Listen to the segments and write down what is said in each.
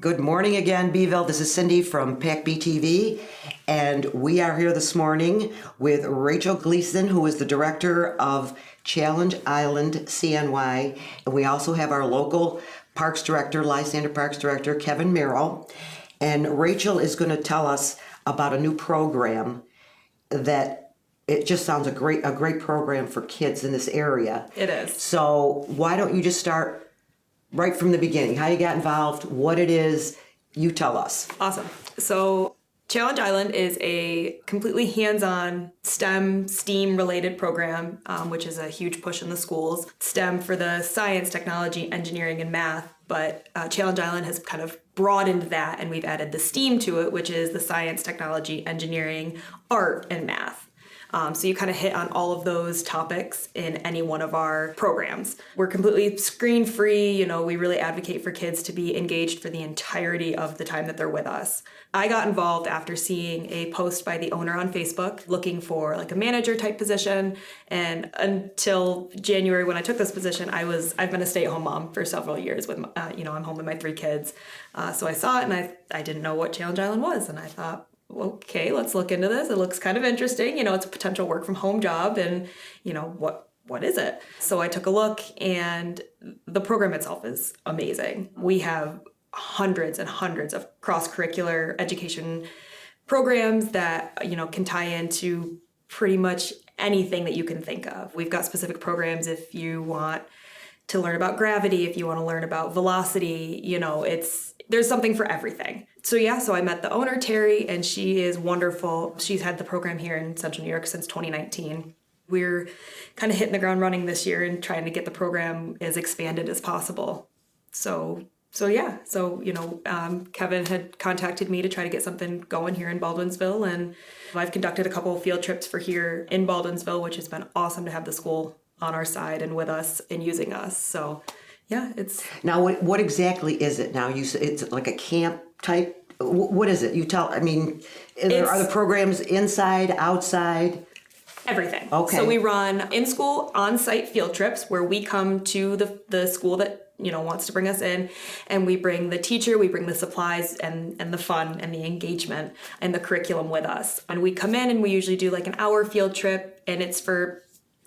Good morning again, Beeville. This is Cindy from PAC-B TV, and we are here this morning with Rachel Gleason, who is the director of Challenge Island CNY, and we also have our local Parks Director, Lysander Parks Director, Kevin Merrill, and Rachel is going to tell us about a new program that it just sounds a great program for kids in this area. It is. So why don't you just start right from the beginning, how you got involved, what it is, you tell us. Awesome. So Challenge Island is a completely hands-on STEAM related program, which is a huge push in the schools. STEM for the science, technology, engineering, and math. But Challenge Island has kind of broadened that, and we've added the STEAM to it, which is the science, technology, engineering, art, and math. So you kind of hit on all of those topics in any one of our programs. We're completely screen-free. We really advocate for kids to be engaged for the entirety of the time that they're with us. I got involved after seeing a post by the owner on Facebook looking for like a manager type position. And until January when I took this position, I've been a stay-at-home mom for several years with, I'm home with my 3 kids. So I saw it and I didn't know what Challenge Island was. And I thought, okay, let's look into this. It looks kind of interesting. It's a potential work from home job and, what is it? So I took a look and the program itself is amazing. We have hundreds and hundreds of cross-curricular education programs that, can tie into pretty much anything that you can think of. We've got specific programs if you want to learn about gravity, if you want to learn about velocity, there's something for everything. So I met the owner, Terry, and she is wonderful. She's had the program here in Central New York since 2019. We're kind of hitting the ground running this year and trying to get the program as expanded as possible. Kevin had contacted me to try to get something going here in Baldwinsville, and I've conducted a couple of field trips for here in Baldwinsville, which has been awesome to have the school on our side and with us and using us. So it's... Now, what exactly is it now? You say it's like a camp type? What is it? Are the programs inside, outside? Everything. Okay. So we run in-school, on-site field trips where we come to the school that, wants to bring us in, and we bring the teacher, we bring the supplies and the fun and the engagement and the curriculum with us. And we come in and we usually do like an hour field trip, and it's for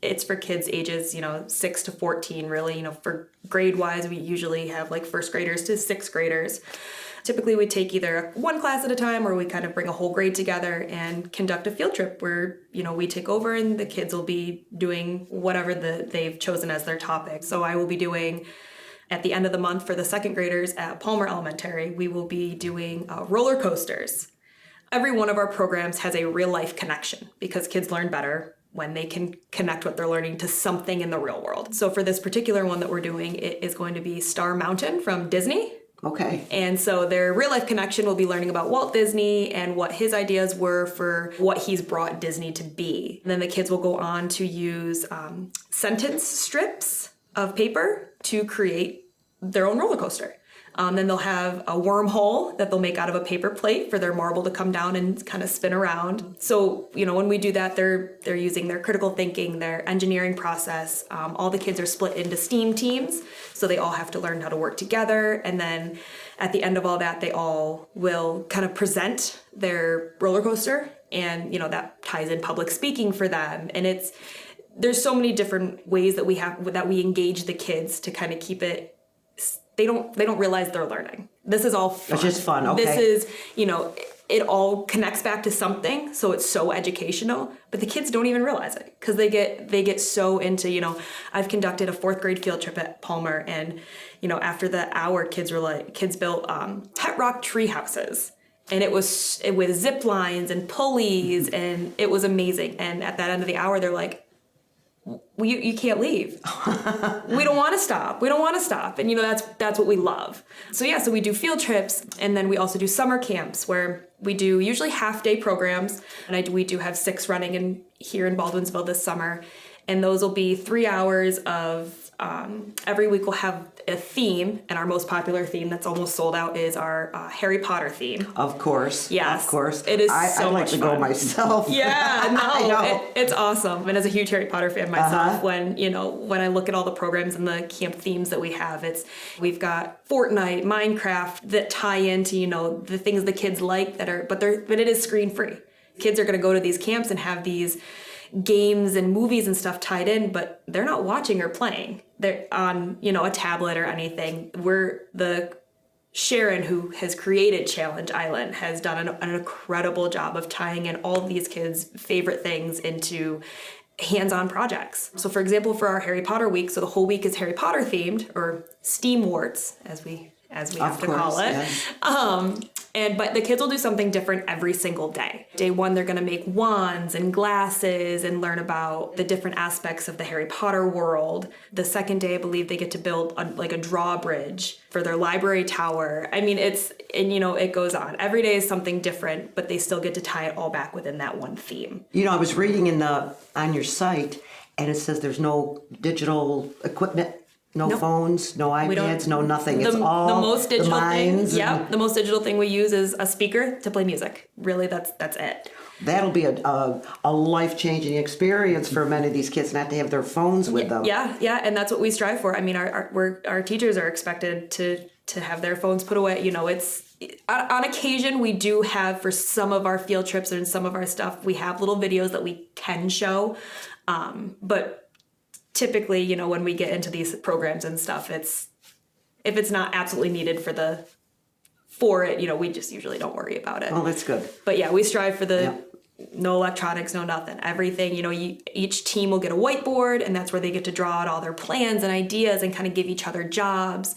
kids ages, 6 to 14, really. For grade-wise, we usually have like first graders to 6th graders. Typically, we take either one class at a time or we kind of bring a whole grade together and conduct a field trip where, we take over and the kids will be doing whatever they've chosen as their topic. So I will be doing, at the end of the month for the 2nd graders at Palmer Elementary, we will be doing roller coasters. Every one of our programs has a real-life connection because kids learn better when they can connect what they're learning to something in the real world. So for this particular one that we're doing, it is going to be Star Mountain from Disney. Okay. And so their real life connection will be learning about Walt Disney and what his ideas were for what he's brought Disney to be. And then the kids will go on to use sentence strips of paper to create their own roller coaster. Then they'll have a wormhole that they'll make out of a paper plate for their marble to come down and kind of spin around. So, when we do that, they're using their critical thinking, their engineering process. All the kids are split into STEAM teams, so they all have to learn how to work together. And then at the end of all that, they all will kind of present their roller coaster. And, that ties in public speaking for them. And there's so many different ways that we engage the kids to kind of keep it. They don't realize they're learning. This is all fun. It's just fun, okay. This is, it all connects back to something, so it's so educational, but the kids don't even realize it because they get so into, I've conducted a 4th grade field trip at Palmer, and, after the hour, kids built pet rock tree houses. And it was with zip lines and pulleys, and it was amazing. And at that end of the hour, they're like, you can't leave. We don't want to stop. And that's what we love. So we do field trips, and then we also do summer camps where we do usually half-day programs, and we do have 6 running here in Baldwinsville this summer. And those will be 3 hours of, every week we'll have a theme, and our most popular theme that's almost sold out is our Harry Potter theme. Of course. Yes. Of course. It is I'd so like much to fun. go myself. Yeah, I know. no, it's awesome. And as a huge Harry Potter fan myself, Uh-huh. when I look at all the programs and the camp themes that we have, we've got Fortnite, Minecraft that tie into, the things the kids like but it is screen free. Kids are going to go to these camps and have these games and movies and stuff tied in, but they're not watching or playing. They're on, a tablet or anything. Sharon, who has created Challenge Island, has done an incredible job of tying in all of these kids' favorite things into hands-on projects. So for example, for our Harry Potter week, so the whole week is Harry Potter themed, or Steamworts, as we have to call it. Yes. But the kids will do something different every single day. Day one, they're going to make wands and glasses and learn about the different aspects of the Harry Potter world. The second day, I believe they get to build a drawbridge for their library tower. I mean, it goes on. Every day is something different, but they still get to tie it all back within that one theme. I was reading on your site, and it says there's no digital equipment. No Nope. phones, no iPads, no nothing. It's all the most digital minds. thing. Yeah, the most digital thing we use is a speaker to play music. Really, that's it. That'll be a life-changing experience for many of these kids not to have their phones with them. Yeah, and that's what we strive for. I mean, our teachers are expected to have their phones put away. It's on occasion we do have, for some of our field trips and some of our stuff, we have little videos that we can show, but typically, when we get into these programs and stuff, if it's not absolutely needed for it, we just usually don't worry about it. Oh, that's good. But yeah, we strive for no electronics, no nothing, everything. Each team will get a whiteboard, and that's where they get to draw out all their plans and ideas and kind of give each other jobs.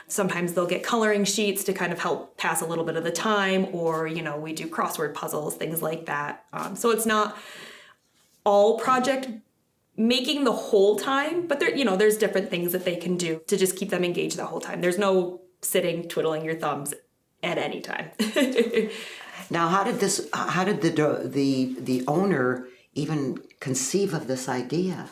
Sometimes they'll get coloring sheets to kind of help pass a little bit of the time, or, we do crossword puzzles, things like that. So it's not all project making the whole time, but there's different things that they can do to just keep them engaged the whole time. There's no sitting twiddling your thumbs at any time. Now, how did the owner even conceive of this idea?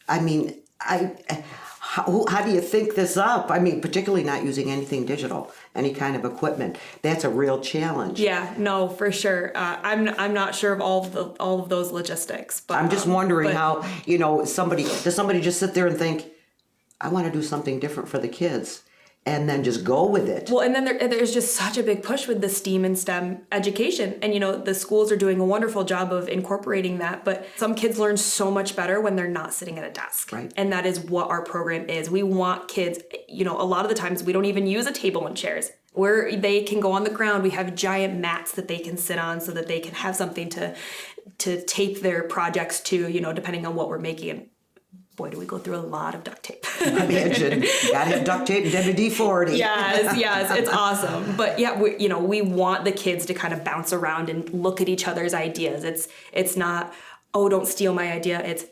I mean, how do you think this up? I mean, particularly not using anything digital, any kind of equipment. That's a real challenge. Yeah, no, for sure. I'm not sure of all of those logistics, but I'm just wondering how, does somebody just sit there and think, I want to do something different for the kids, and then just go with it? Well, and then there's just such a big push with the STEAM and STEM education. And, the schools are doing a wonderful job of incorporating that. But some kids learn so much better when they're not sitting at a desk. Right. And that is what our program is. We want kids, a lot of the times we don't even use a table and chairs. Where they can go on the ground. We have giant mats that they can sit on so that they can have something to tape their projects to, depending on what we're making. And boy, do we go through a lot of duct tape. Imagine. Gotta have duct tape and WD-40. Yes, it's awesome. But yeah, we want the kids to kind of bounce around and look at each other's ideas. It's not, oh, don't steal my idea. It's,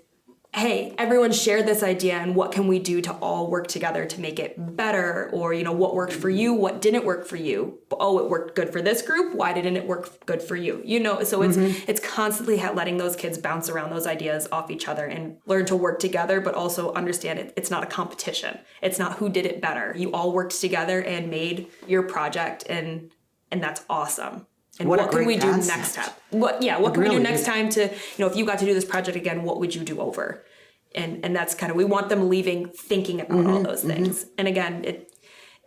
hey, everyone share this idea, and what can we do to all work together to make it better? Or, what worked for you? What didn't work for you? Oh, it worked good for this group. Why didn't it work good for you? So it's constantly letting those kids bounce around those ideas off each other and learn to work together, but also understand it's not a competition. It's not who did it better. You all worked together and made your project, and that's awesome. And what can we do next time? What can we do next time to, if you got to do this project again, what would you do over? And that's kind of, we want them leaving thinking about all those things. And again,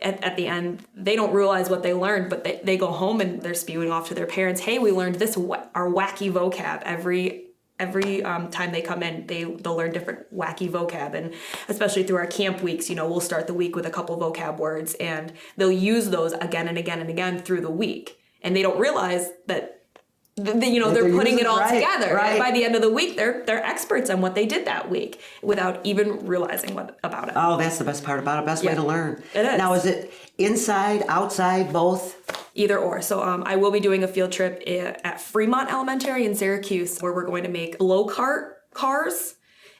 at the end, they don't realize what they learned, but they go home and they're spewing off to their parents, hey, we learned this, our wacky vocab. Every time they come in, they'll learn different wacky vocab. And especially through our camp weeks, we'll start the week with a couple vocab words, and they'll use those again and again and again through the week. And they don't realize that, they're putting it all together. Right. And by the end of the week, they're experts on what they did that week without even realizing about it. Oh, that's the best part about it. Best way to learn. It is. Now, is it inside, outside, both? Either or. So I will be doing a field trip at Fremont Elementary in Syracuse, where we're going to make blow cart cars.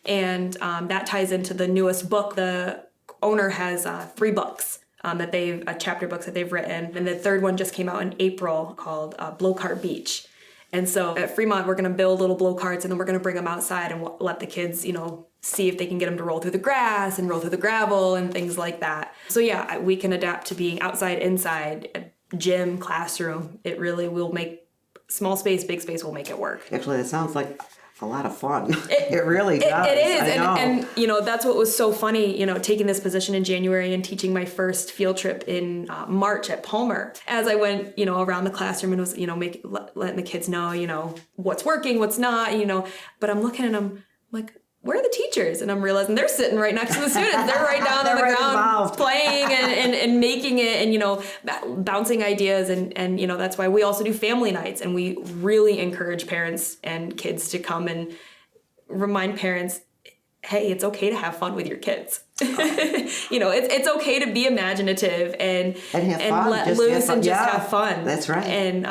And that ties into the newest book. The owner has 3 books. Chapter books that they've written. And the third one just came out in April called Blow Cart Beach. And so at Fremont, we're going to build little blow carts, and then we're going to bring them outside and let the kids, see if they can get them to roll through the grass and roll through the gravel and things like that. So yeah, we can adapt to being outside, inside, gym, classroom. It really will make small space, big space will make it work. Actually, that sounds like a lot of fun. It really does. It is. I know. And that's what was so funny, taking this position in January and teaching my first field trip in March at Palmer. As I went, around the classroom and was, letting the kids know, what's working, what's not, but I'm looking at them like, where are the teachers? And I'm realizing they're sitting right next to the students. They're right down on the right ground involved. playing and making it and, bouncing ideas. And that's why we also do family nights. And we really encourage parents and kids to come and remind parents, hey, it's okay to have fun with your kids. It's okay to be imaginative and have fun. let Just loose have fun. and just Yeah, have fun. that's right. And,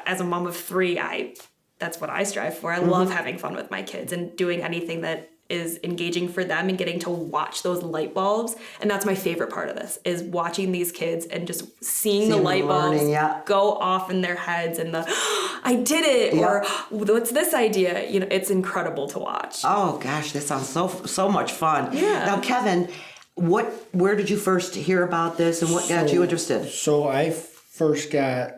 as a mom of 3, that's what I strive for. I love having fun with my kids and doing anything that is engaging for them and getting to watch those light bulbs. And that's my favorite part of this, is watching these kids and just seeing the light bulbs go off in their heads and I did it, or what's this idea? It's incredible to watch. Oh gosh, that sounds so much fun. Yeah. Now, Kevin, where did you first hear about this, and what got you interested? So I first got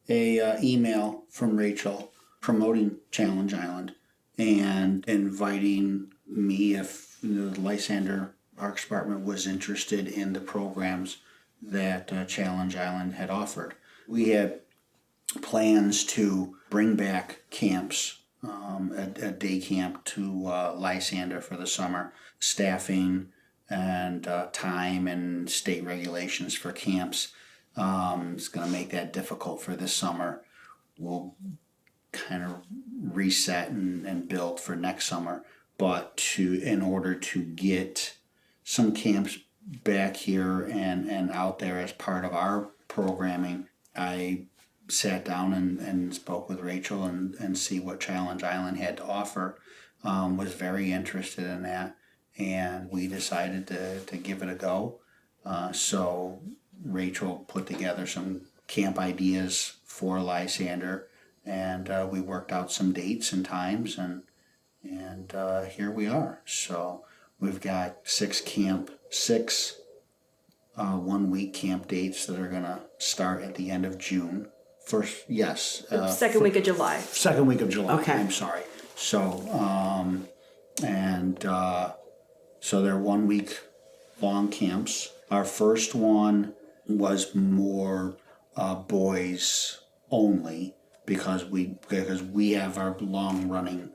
a email from Rachel promoting Challenge Island and inviting me if the Lysander Parks Department was interested in the programs that Challenge Island had offered. We had plans to bring back camps, a day camp to Lysander for the summer. Staffing and time and state regulations for camps is going to make that difficult for this summer. We'll kind of reset and build for next summer, but in order to get some camps back here and out there as part of our programming, I sat down and spoke with Rachel and see what Challenge Island had to offer. Was very interested in that, and we decided to give it a go. So Rachel put together some camp ideas for Lysander, and we worked out some dates and times, and here we are. So we've got 6 1-week camp dates that are gonna start at the end of June. Second week of July. Second week of July. Okay. I'm sorry. So so they're 1-week long camps. Our first one was more boys only, because we have our long running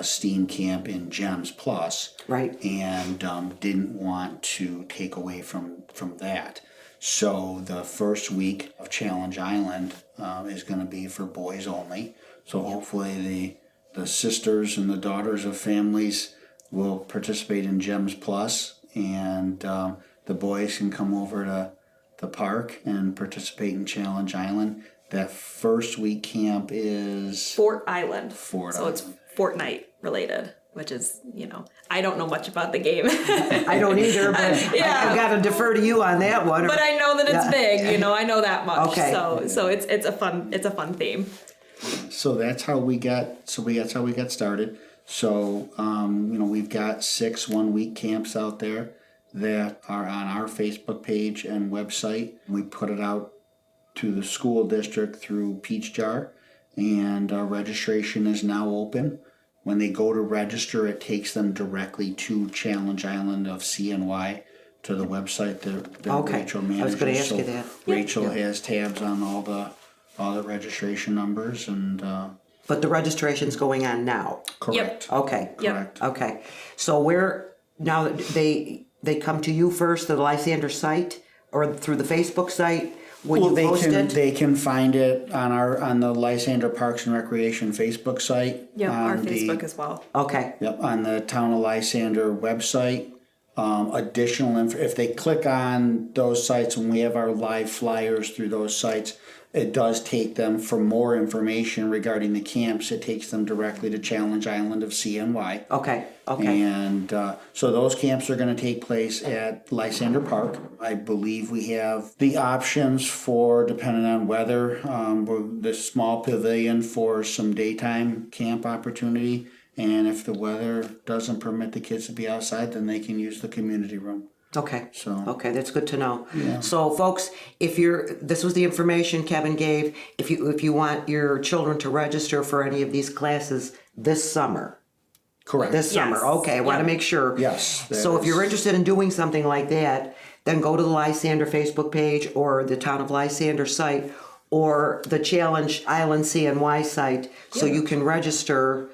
STEAM camp in GEMS Plus, Right. and didn't want to take away from that. So the first week of Challenge Island is going to be for boys only. So hopefully the sisters and the daughters of families will participate in GEMS Plus, and the boys can come over to the park and participate in Challenge Island. That first week camp is Fort Island. So Island. it's Fortnite related, which is, I don't know much about the game. I don't either, but I've got to defer to you on that one. But I know that it's big, I know that much. Okay. So it's a fun theme. So that's how we got started. So we've got 6 1-week camps out there that are on our Facebook page and website. We put it out to the school district through Peach Jar, and registration is now open. When they go to register, it takes them directly to Challenge Island of CNY, to the website that Rachel manages. I was going to ask you that. Rachel has tabs on all the registration numbers, and But the registration's going on now. correct. Okay. Correct. Okay. So now they come to you first, the Lysander site, or through the Facebook site? When you post it? They can find it on the Lysander Parks and Recreation Facebook site. Yeah, our on Facebook as well. Okay. Yep, on the Town of Lysander website. Additional if they click on those sites, when we have our live flyers through those sites, it does take them, for more information regarding the camps, it takes them directly to Challenge Island of CNY. Okay, okay. And so those camps are going to take place at Lysander Park. I believe we have the options for, depending on weather, the small pavilion for some daytime camp opportunity. And if the weather doesn't permit the kids to be outside, then they can use the community room. Okay. So Okay, that's good to know. Yeah. So, folks, this was the information Kevin gave. If you want your children to register for any of these classes this summer. correct. This summer. Okay, I want to make sure. Yes, that So if you're is- interested in doing something like that, then go to the Lysander Facebook page or the Town of Lysander site or the Challenge Island CNY site, so you can register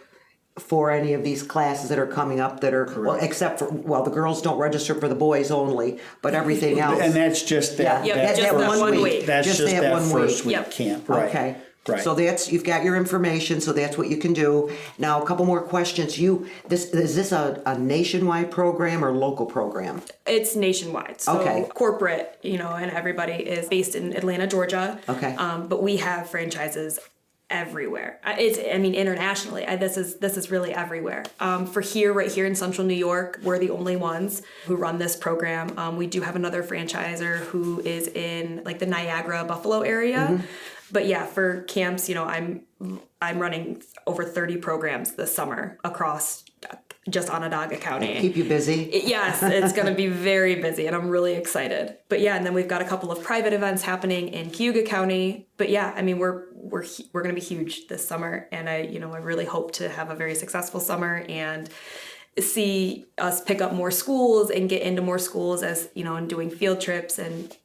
for any of these classes that are coming up that are, well, except for, well, the girls don't register for the boys only, but everything else. And that's just that. Yeah, Yep, just that 1 week. That's Just just that that 1 first week. week Yep. camp. Right. Okay. Right. So you've got your information, so that's what you can do. Now, a couple more questions. Is this a nationwide program or local program? It's nationwide. So Okay. corporate, and everybody is based in Atlanta, Georgia. Okay. But we have franchises everywhere. Internationally. This is really everywhere. Right here in Central New York, we're the only ones who run this program. We do have another franchisor who is in like the Niagara, Buffalo area. Mm-hmm. But yeah, for camps, I'm running over 30 programs this summer across just Onondaga County. Keep you busy. Yes, it's going to be very busy, and I'm really excited. But yeah, and then we've got a couple of private events happening in Cayuga County. But yeah, we're going to be huge this summer, and I really hope to have a very successful summer and see us pick up more schools and get into more schools as and doing field trips and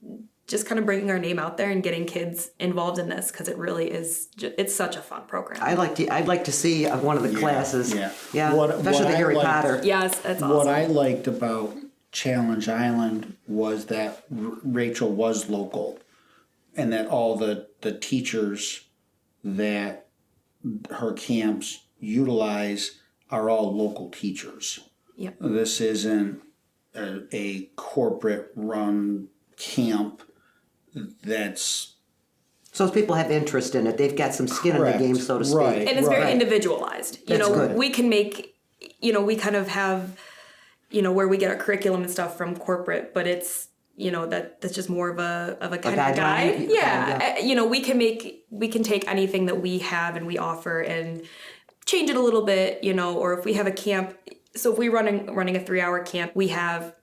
just kind of bringing our name out there and getting kids involved in this, because it really is. It's such a fun program. I'd like to see one of the classes. yeah. Especially the Harry Potter. Yes, that's awesome. What I liked about Challenge Island was that Rachel was local, and that all the teachers that her camps utilize are all local teachers. Yep. This isn't a corporate run camp that's So if people have interest in it, they've got some skin in the Correct. game, so to speak. Right. And it's very individualized. That's good. We can make, we kind of have, where we get our curriculum and stuff from corporate, but it's, that's just more of a kind of guideline? guide. Yeah. We can take anything that we have and we offer and change it a little bit, or if we have a camp. So if we're running a 3-hour camp, we have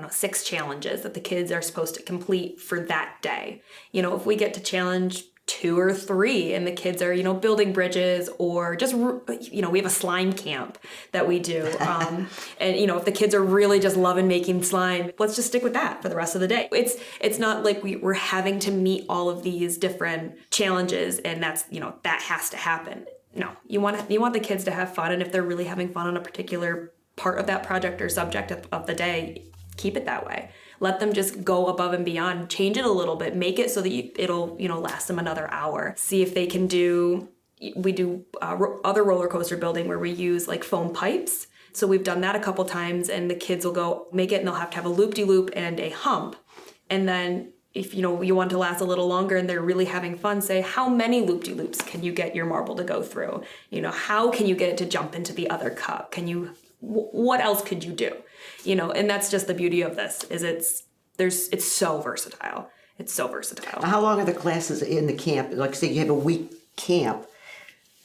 6 challenges that the kids are supposed to complete for that day. If we get to challenge 2 or 3 and the kids are, building bridges, or just, we have a slime camp that we do. And, if the kids are really just loving making slime, let's just stick with that for the rest of the day. It's not like we're having to meet all of these different challenges and that's, that has to happen. No, you want the kids to have fun. And if they're really having fun on a particular part of that project or subject of the day, keep it that way. Let them just go above and beyond, change it a little bit, make it so that it'll last them another hour. See if they can we do other roller coaster building where we use like foam pipes. So we've done that a couple times, and the kids will go make it, and they'll have to have a loop-de-loop and a hump. And then if you want it to last a little longer and they're really having fun, say, how many loop-de-loops can you get your marble to go through? How can you get it to jump into the other cup? What else could you do? And that's just the beauty of this, is it's so versatile. It's so versatile. How long are the classes in the camp? Like, say you have a week camp.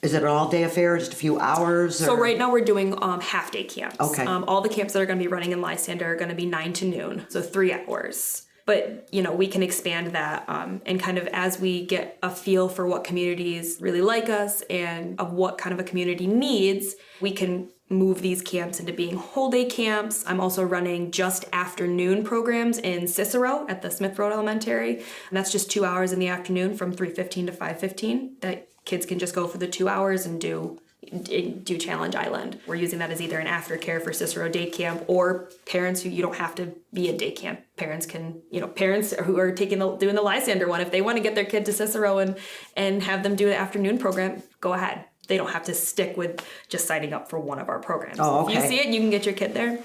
Is it an all-day affair, just a few hours? So right now we're doing half-day camps. Okay. All the camps that are going to be running in Lysander are going to be 9 to noon, so 3 hours. But, we can expand that and kind of as we get a feel for what communities really like us and of what kind of a community needs, we can move these camps into being whole day camps. I'm also running just afternoon programs in Cicero at the Smith Road Elementary. And that's just 2 hours in the afternoon from 3:15 to 5:15 that kids can just go for the 2 hours and do Challenge Island. We're using that as either an aftercare for Cicero day camp, or parents who, you don't have to be a day camp. Parents can, parents who are doing the Lysander one, if they want to get their kid to Cicero and have them do an afternoon program, go ahead. They don't have to stick with just signing up for one of our programs. Oh, okay. If you see it and you can get your kid there,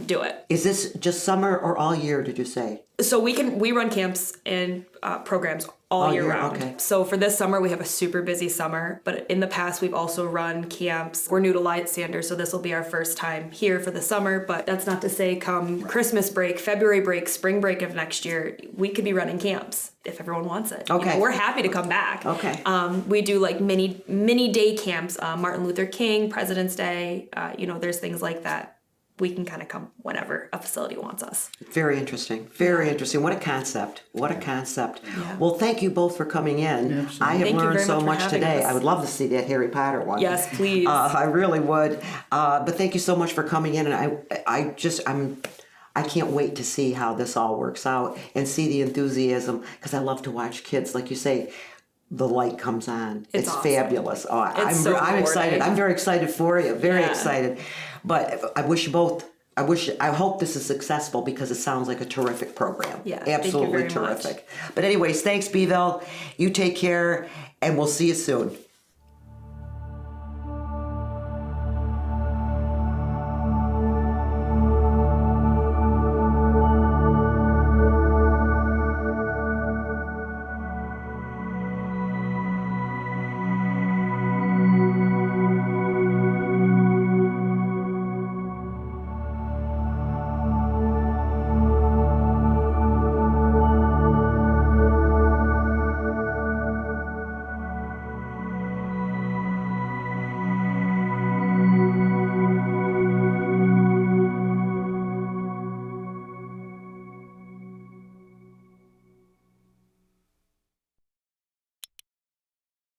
do it. Is this just summer or all year, did you say? So we run camps and programs all year round. Okay. So for this summer, we have a super busy summer, but in the past, we've also run camps. We're new to Lysander, so this will be our first time here for the summer, but that's not to say come Christmas break, February break, spring break of next year, we could be running camps if everyone wants it. Okay. You know, we're happy to come back. Okay. We do like mini day camps, Martin Luther King, President's Day, there's things like that. We can kind of come whenever a facility wants us. Very interesting. Very interesting. What a concept. What a concept. Yeah. Well, thank you both for coming in. Absolutely. I have Thank you learned very so much for much having today. us. I would love to see that Harry Potter one. Yes, please. I really would. But thank you so much for coming in. And I can't wait to see how this all works out and see the enthusiasm, because I love to watch kids, like you say, the light comes on. It's awesome. fabulous. Oh, I'm excited. rewarding. I'm very excited for you. Very Yeah. excited. But I wish you both. I hope this is successful, because it sounds like a terrific program. Yeah, thank you Absolutely very much. terrific. But anyways, thanks, Beeville. You take care, and we'll see you soon.